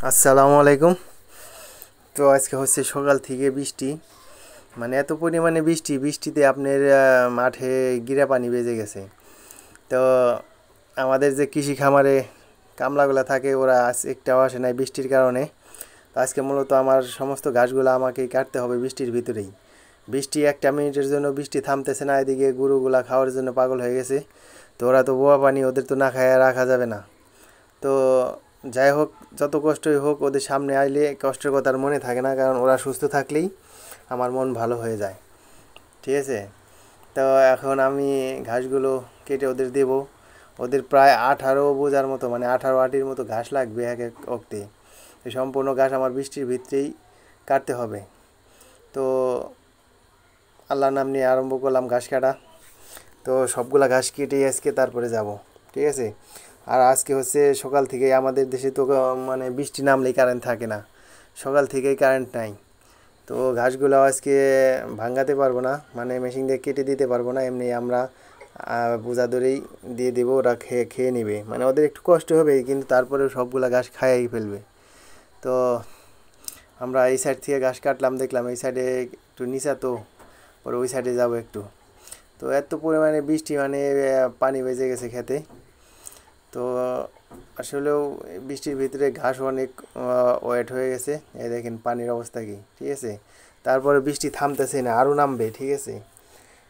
আসসালামু আলাইকুম। তো আজকে হচ্ছে সকাল থেকে বৃষ্টি, মানে এত পরিমাণে বৃষ্টিতে আপনার মাঠে গিরা পানি বেজে গেছে। তো আমাদের যে কৃষি খামারে কামলাগুলো থাকে ওরা আজ একটাও আসে নাই বৃষ্টির কারণে। তো আজকে মূলত আমার সমস্ত ঘাসগুলো আমাকেই কাটতে হবে বৃষ্টির ভিতরেই। বৃষ্টি একটা মিনিটের জন্য বৃষ্টি থামতেছে না, এদিকে গরুগুলা খাওয়ার জন্য পাগল হয়ে গেছে। তো ওরা তো বোয়া পানি, ওদের তো না খাইয়ে রাখা যাবে না। তো যাই হোক, যত কষ্টই হোক ওদের সামনে আইলে কষ্টের কথা আর মনে থাকে না, কারণ ওরা সুস্থ থাকলেই আমার মন ভালো হয়ে যায়। ঠিক আছে। তো এখন আমি ঘাসগুলো কেটে ওদের দেব। ওদের প্রায় 18 বোঝার মতো, মানে 18 আটির মতো ঘাস লাগবে এক এক অক্টে। এই সম্পূর্ণ ঘাস আমার বৃষ্টির ভিতরেই কাটতে হবে। তো আল্লাহর নাম নিয়ে আরম্ভ করলাম ঘাস কাটা। তো সবগুলা ঘাস কেটেই আজকে তারপরে যাব। ঠিক আছে। আর আজকে হচ্ছে সকাল থেকেই আমাদের দেশে তো মানে বৃষ্টি নামলেই কারেন্ট থাকে না, সকাল থেকেই কারেন্ট নাই। তো ঘাসগুলো আজকে ভাঙাতে পারবো না, মানে মেশিন দিয়ে কেটে দিতে পারবো না, এমনি আমরা বোঝা ধরেই দিয়ে দেবো, ওরা খেয়ে খেয়ে নেবে। মানে ওদের একটু কষ্ট হবে কিন্তু তারপরেও সবগুলা ঘাস খাইয়াই ফেলবে। তো আমরা এই সাইড থেকে ঘাস কাটলাম, দেখলাম এই সাইডে একটু নিচা, তো পরে ওই সাইডে যাব একটু। তো এত পরিমাণে বৃষ্টি, মানে পানি বেজে গেছে খেতে। তো আসলেও বৃষ্টির ভিতরে ঘাস অনেক ওয়েট হয়ে গেছে। এই দেখেন পানির অবস্থা কি। ঠিক আছে। তারপরে বৃষ্টি থামতেছে না, আরও নামবে। ঠিক আছে।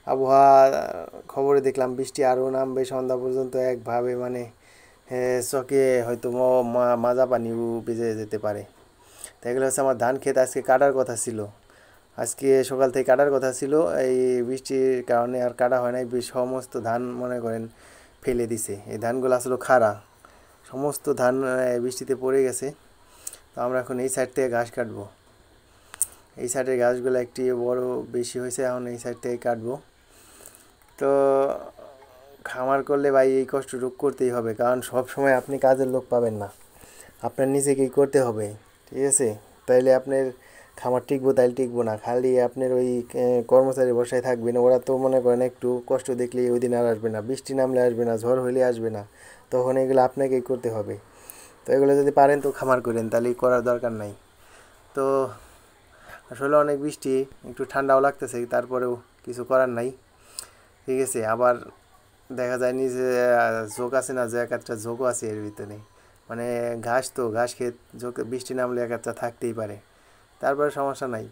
আবহাওয়া খবরে দেখলাম বৃষ্টি আরও নামবে সন্ধ্যা পর্যন্ত একভাবে, মানে চকে হয়তো মাজা পানিও বেজে যেতে পারে। তাই এগুলো হচ্ছে আমার ধান ক্ষেত, আজকে কাটার কথা ছিল। আজকে সকাল থেকে কাটার কথা ছিল, এই বৃষ্টির কারণে আর কাটা হয় নাই। সমস্ত ধান মনে করেন ফেলে দিছে। এই ধানগুলো আসলে খাড়া, সমস্ত ধান বৃষ্টিতে পড়ে গেছে। তো আমরা এখন এই সাইড থেকে ঘাস কাটবো। এই সাইডের ঘাসগুলো একটি বড় বেশি হয়েছে, এখন এই সাইড থেকে কাটবো। তো খামার করলে ভাই এই কষ্টটুকু করতেই হবে, কারণ সব সময় আপনি কাজের লোক পাবেন না, আপনার নিজেকেই করতে হবে। ঠিক আছে। তাইলে আপনার খামার টিকবো, তাইলে টিকবো না। খালি আপনার ওই কর্মচারী বসায় থাকবেন, ওরা তো মনে করেন একটু কষ্ট দেখলেই ওই দিন আর আসবে না, বৃষ্টি নামলে আসবে না, ঝড় হইলে আসবে না। তখন এগুলো আপনাকেই করতে হবে। তো এগুলো যদি পারেন তো খামার করেন, তাহলে করার দরকার নাই। তো আসলে অনেক বৃষ্টি, একটু ঠান্ডাও লাগতেছে, তারপরেও কিছু করার নাই। ঠিক আছে। আবার দেখা যায় নি যে ঝোঁক আছে না, যে এক একটা ঝোঁকও আছে এর ভিতরে। মানে ঘাস, তো ঘাস খেত ঝোঁক, বৃষ্টি নামলে এক একটা থাকতেই পারে। তারপরে সমস্যা নাই,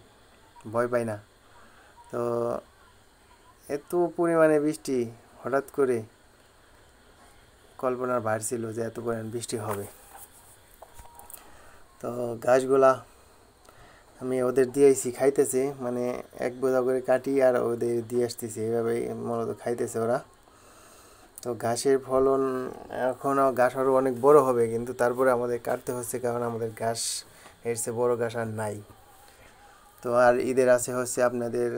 ভয় পাই না। তো এত পরিমাণে বৃষ্টি হঠাৎ করে কল্পনার বাইরে ছিল যে এত পরিমাণ বৃষ্টি হবে। তো ঘাসগুলা আমি ওদের দিয়েছি, খাইতেছে, মানে এক বোঝা করে কাটি আর ওদের দিয়ে আসতেছি, এভাবেই মূলত খাইতেছে ওরা। তো ঘাসের ফলন এখনও, ঘাস আরও অনেক বড় হবে, কিন্তু তারপরে আমাদের কাটতে হচ্ছে, কারণ আমাদের ঘাস এর চেয়ে বড় ঘাস আর নাই। তো আর ঈদের আছে হচ্ছে আপনাদের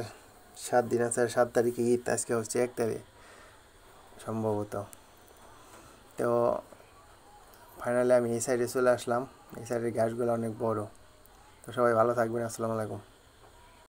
7 দিন আছে, আর 7 তারিখে ঈদ, আজকে হচ্ছে 1 তারিখ সম্ভবত। তো ফাইনালি আমি এই সাইডে চলে আসলাম। এই সাইডের ঘাসগুলো অনেক বড়। তো সবাই ভালো থাকবেন। আসসালামু আলাইকুম।